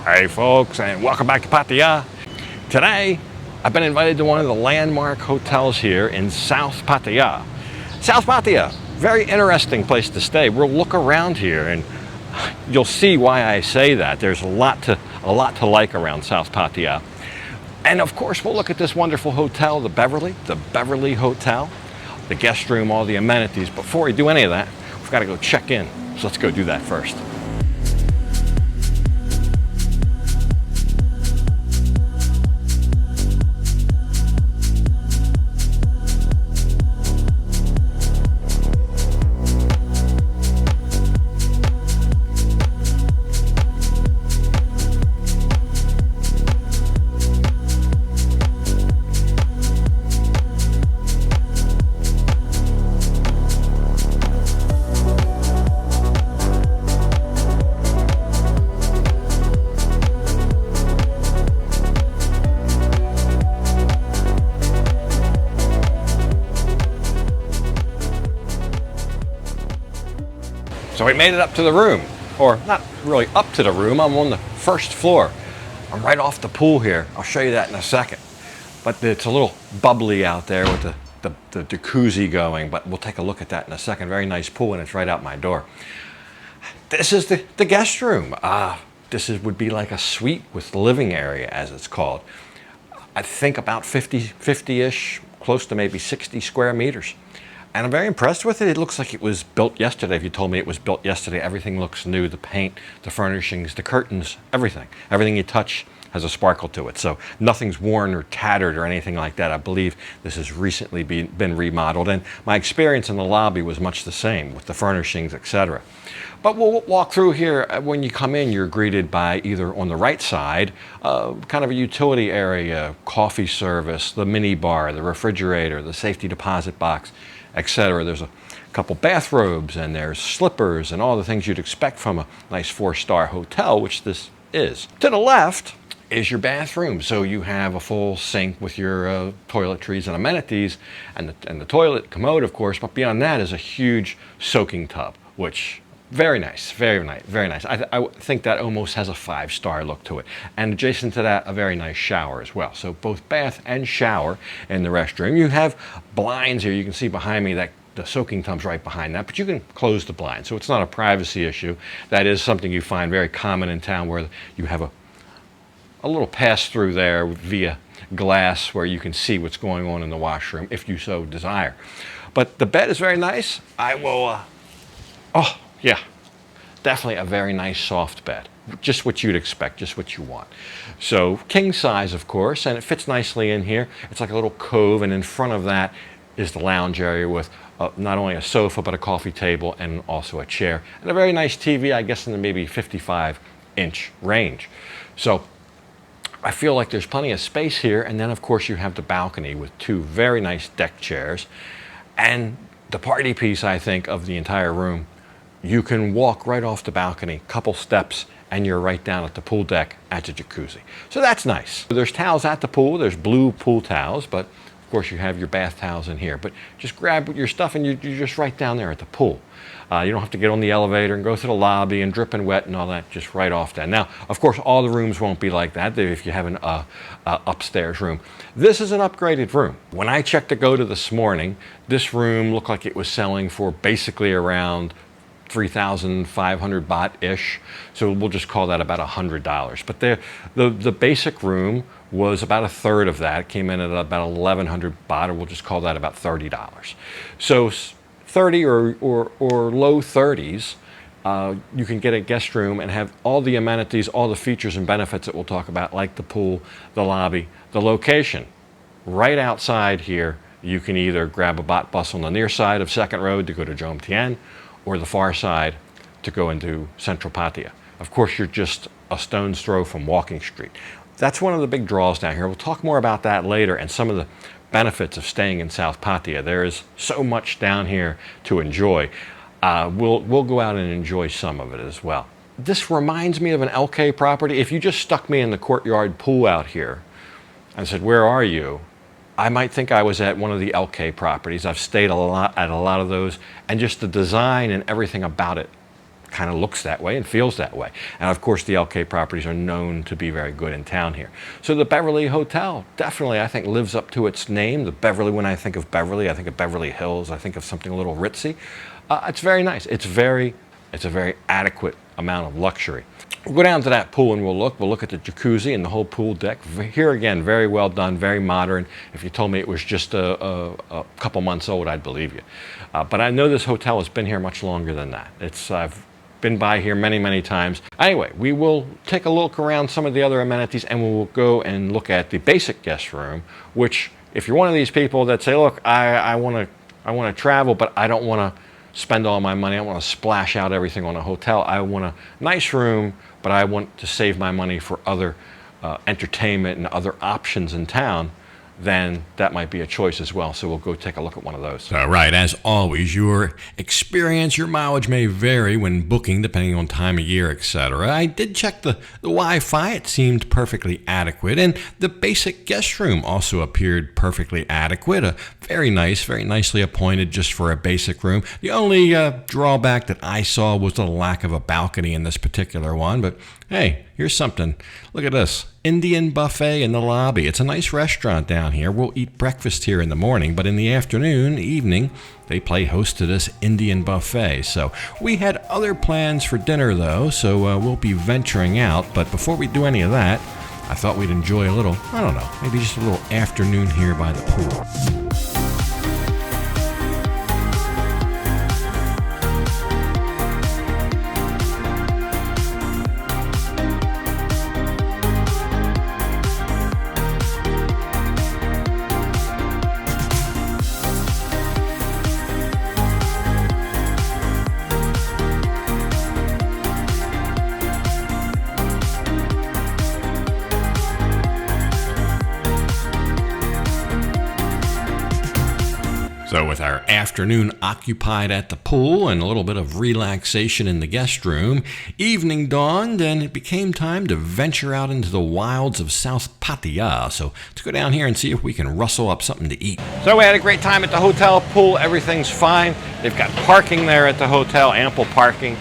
Hey folks, and welcome back to Pattaya. Today, I've been invited to one of the landmark hotels here in South Pattaya. South Pattaya, very interesting place to stay. We'll look around here and you'll see why I say that. There's a lot to like around South Pattaya. And of course, we'll look at this wonderful hotel, the Beverly Hotel, the guest room, all the amenities. Before we do any of that, we've got to go check in. So let's go do that first. So we made it up to the room, or not really up to the room. I'm on the first floor. I'm right off the pool here. I'll show you that in a second. But it's a little bubbly out there with the jacuzzi going, but we'll take a look at that in a second. Very nice pool, and it's right out my door. This is the guest room. Would be like a suite with living area, as it's called. I think about 50-ish, close to maybe 60 square meters. And I'm very impressed with it. It looks like it was built yesterday. If you told me it was built yesterday, everything looks new. The paint, the furnishings, the curtains, everything. Everything you touch has a sparkle to it. So nothing's worn or tattered or anything like that. I believe this has recently been remodeled. And my experience in the lobby was much the same with the furnishings, etc. But we'll walk through here. When you come in, you're greeted by either on the right side, kind of a utility area, coffee service, the mini bar, the refrigerator, the safety deposit box, etc. There's a couple bathrobes and there's slippers and all the things you'd expect from a nice 4-star hotel, which this is. To the left is your bathroom. So you have a full sink with your toiletries and amenities and the toilet commode, of course, but beyond that is a huge soaking tub, which very nice, very nice, very nice. I think that almost has a 5-star look to it. And adjacent to that, a very nice shower as well. So both bath and shower in the restroom. You have blinds here. You can see behind me that the soaking tub's right behind that, but you can close the blind. So it's not a privacy issue. That is something you find very common in town, where you have a little pass through there via glass where you can see what's going on in the washroom if you so desire. But the bed is very nice. I will, oh, yeah, definitely a very nice soft bed. Just what you'd expect, just what you want. So king size, of course, and it fits nicely in here. It's like a little cove, and in front of that is the lounge area with not only a sofa, but a coffee table and also a chair. And a very nice TV, I guess in the maybe 55-inch range. So I feel like there's plenty of space here. And then, of course, you have the balcony with 2 very nice deck chairs. And the party piece, I think, of the entire room. You can walk right off the balcony, couple steps, and you're right down at the pool deck at the jacuzzi. So that's nice. There's towels at the pool. There's blue pool towels, but of course you have your bath towels in here. But just grab your stuff and you're just right down there at the pool. You don't have to get on the elevator and go to the lobby and dripping wet and all that, just right off that. Now, of course, all the rooms won't be like that if you have an upstairs room. This is an upgraded room. When I checked to go to this morning, this room looked like it was selling for basically around 3,500 baht-ish. So we'll just call that about $100. But the basic room was about a third of that. It came in at about 1,100 baht, or we'll just call that about $30. So 30 or low 30s, you can get a guest room and have all the amenities, all the features and benefits that we'll talk about, like the pool, the lobby, the location. Right outside here, you can either grab a Baht bus on the near side of 2nd Road to go to Jom Tien, or the far side to go into Central Pattaya. Of course, you're just a stone's throw from Walking Street. That's one of the big draws down here. We'll talk more about that later and some of the benefits of staying in South Pattaya. There is so much down here to enjoy. We'll go out and enjoy some of it as well. This reminds me of an LK property. If you just stuck me in the courtyard pool out here and said, "Where are you?" I might think I was at one of the LK properties. I've stayed at a lot of those, and just the design and everything about it kind of looks that way and feels that way. And of course, the LK properties are known to be very good in town here. So the Beverly Hotel definitely, I think, lives up to its name. The Beverly, when I think of Beverly, I think of Beverly Hills. I think of something a little ritzy. It's very nice. It's a very adequate amount of luxury. We'll go down to that pool and we'll look at the jacuzzi and the whole pool deck. Here again, very well done, very modern. If you told me it was just a couple months old, I'd believe you. But I know this hotel has been here much longer than that. I've been by here many, many times. Anyway, we will take a look around some of the other amenities and we'll go and look at the basic guest room, which if you're one of these people that say, look, I want to travel, but I don't want to spend all my money. I want to splash out everything on a hotel. I want a nice room, but I want to save my money for other entertainment and other options in town, then that might be a choice as well. So we'll go take a look at one of those. All right, as always, your experience, your mileage may vary when booking depending on time of year, etc. I did check the Wi-Fi. It seemed perfectly adequate, and the basic guest room also appeared perfectly adequate. Very nice, very nicely appointed just for a basic room. The only drawback that I saw was the lack of a balcony in this particular one, but hey, here's something. Look at this. Indian buffet in the lobby. It's a nice restaurant down here. We'll eat breakfast here in the morning, but in the afternoon, evening, they play host to this Indian buffet. So we had other plans for dinner, though, so we'll be venturing out. But before we do any of that, I thought we'd enjoy a little, I don't know, maybe just a little afternoon here by the pool. So with our afternoon occupied at the pool and a little bit of relaxation in the guest room, evening dawned and it became time to venture out into the wilds of South Pattaya. So let's go down here and see if we can rustle up something to eat. So we had a great time at the hotel pool. Everything's fine. They've got parking there at the hotel, ample parking.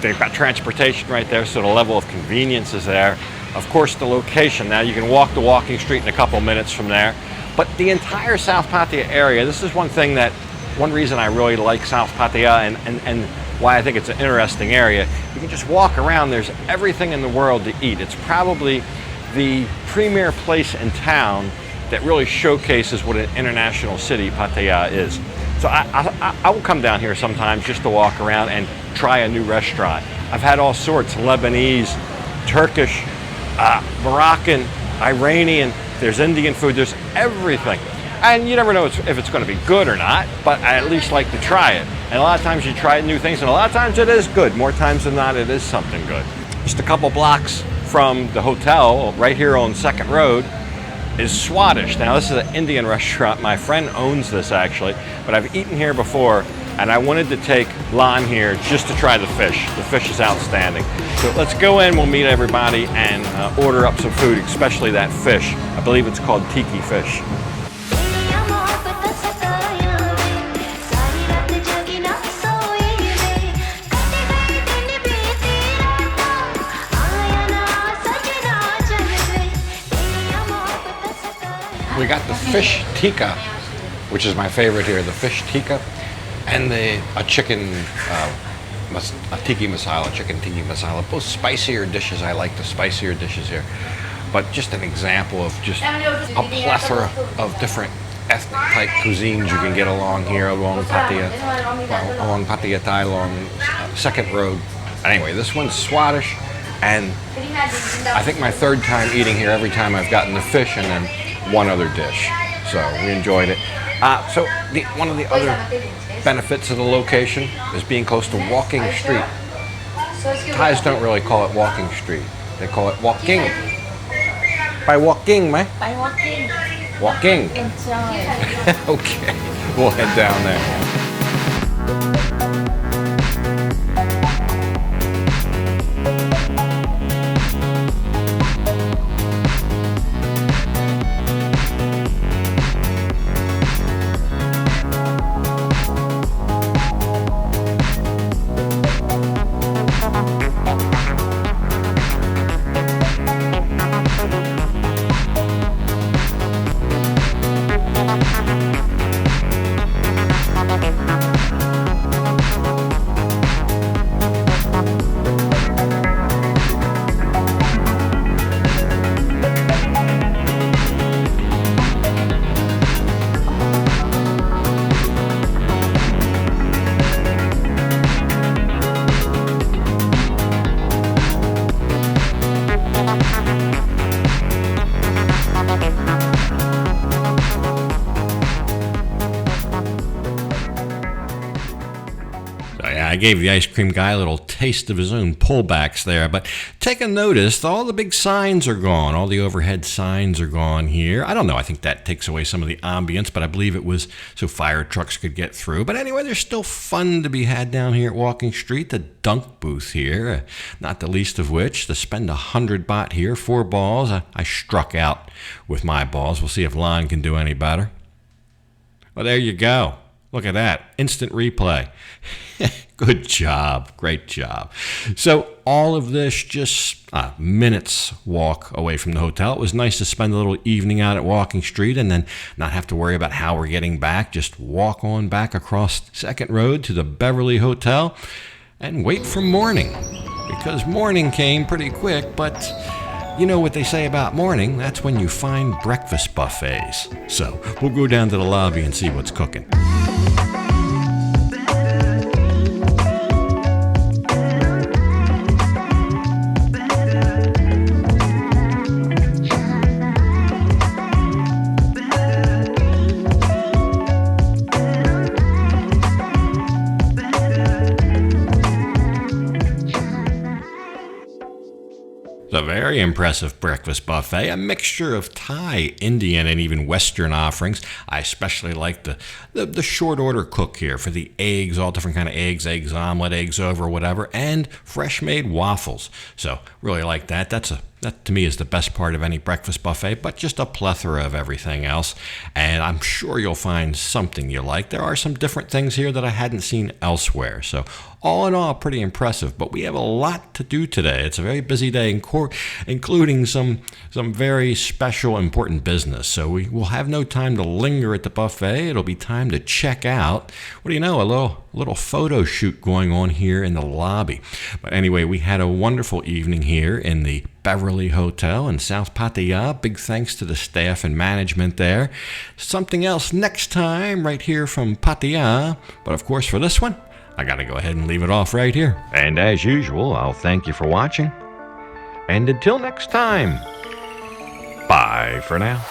They've got transportation right there, so the level of convenience is there. Of course, the location. Now you can walk the walking street in a couple minutes from there. But the entire South Pattaya area, this is one reason I really like South Pattaya and why I think it's an interesting area. You can just walk around, there's everything in the world to eat. It's probably the premier place in town that really showcases what an international city Pattaya is. So I will come down here sometimes just to walk around and try a new restaurant. I've had all sorts, Lebanese, Turkish, Moroccan, Iranian, there's Indian food, there's everything. And you never know if it's going to be good or not, but I at least like to try it. And a lot of times you try new things, and a lot of times it is good. More times than not, it is something good. Just a couple blocks from the hotel, right here on 2nd Road, is Swadesh. Now, this is an Indian restaurant. My friend owns this, actually, but I've eaten here before, and I wanted to take Lon here just to try the fish. The fish is outstanding. So let's go in, we'll meet everybody, and order up some food, especially that fish. I believe it's called tiki fish. We got the fish tikka, which is my favorite here, the fish tikka, and a chicken, a tiki masala, chicken tiki masala. Both spicier dishes. I like the spicier dishes here. But just an example of just a plethora of different ethnic type cuisines you can get along here, along Pattaya, along Pattaya Thai, along 2nd Road. Anyway, this one's Swadesh, and I think my 3rd time eating here. Every time I've gotten the fish and then one other dish. So we enjoyed it. So one of the other benefits of the location is being close to Walking Street. Thais don't really call it Walking Street. They call it walking. By walking, mate? By walking. Walking. Enjoy. Okay, we'll head down there. Oh, yeah, I gave the ice cream guy a little taste of his own pullbacks there, but take a notice, all the big signs are gone. All the overhead signs are gone here. I don't know, I think that takes away some of the ambience, but I believe it was so fire trucks could get through. But anyway, there's still fun to be had down here at Walking Street. The dunk booth here, not the least of which, to spend 100 baht here, 4 balls. I struck out with my balls. We'll see if Lon can do any better. Well, there you go. Look at that. Instant replay. Good job. Great job. So all of this just minutes walk away from the hotel. It was nice to spend a little evening out at Walking Street and then not have to worry about how we're getting back. Just walk on back across 2nd Road to the Beverly Hotel and wait for morning. Because morning came pretty quick, but you know what they say about morning? That's when you find breakfast buffets. So we'll go down to the lobby and see what's cooking. A very impressive breakfast buffet, a mixture of Thai, Indian, and even Western offerings. I especially like the short order cook here for the eggs, all different kind of eggs omelet, eggs over, whatever, and fresh made waffles. So really like that. That to me is the best part of any breakfast buffet, but just a plethora of everything else. And I'm sure you'll find something you like. There are some different things here that I hadn't seen elsewhere. So all in all, pretty impressive. But we have a lot to do today. It's a very busy day, including some very special, important business. So we will have no time to linger at the buffet. It'll be time to check out. What do you know? A little photo shoot going on here in the lobby. But anyway, we had a wonderful evening here in the Beverly Hotel in South Pattaya. Big thanks to the staff and management there. Something else next time right here from Pattaya. But of course, for this one, I got to go ahead and leave it off right here. And as usual, I'll thank you for watching. And until next time, bye for now.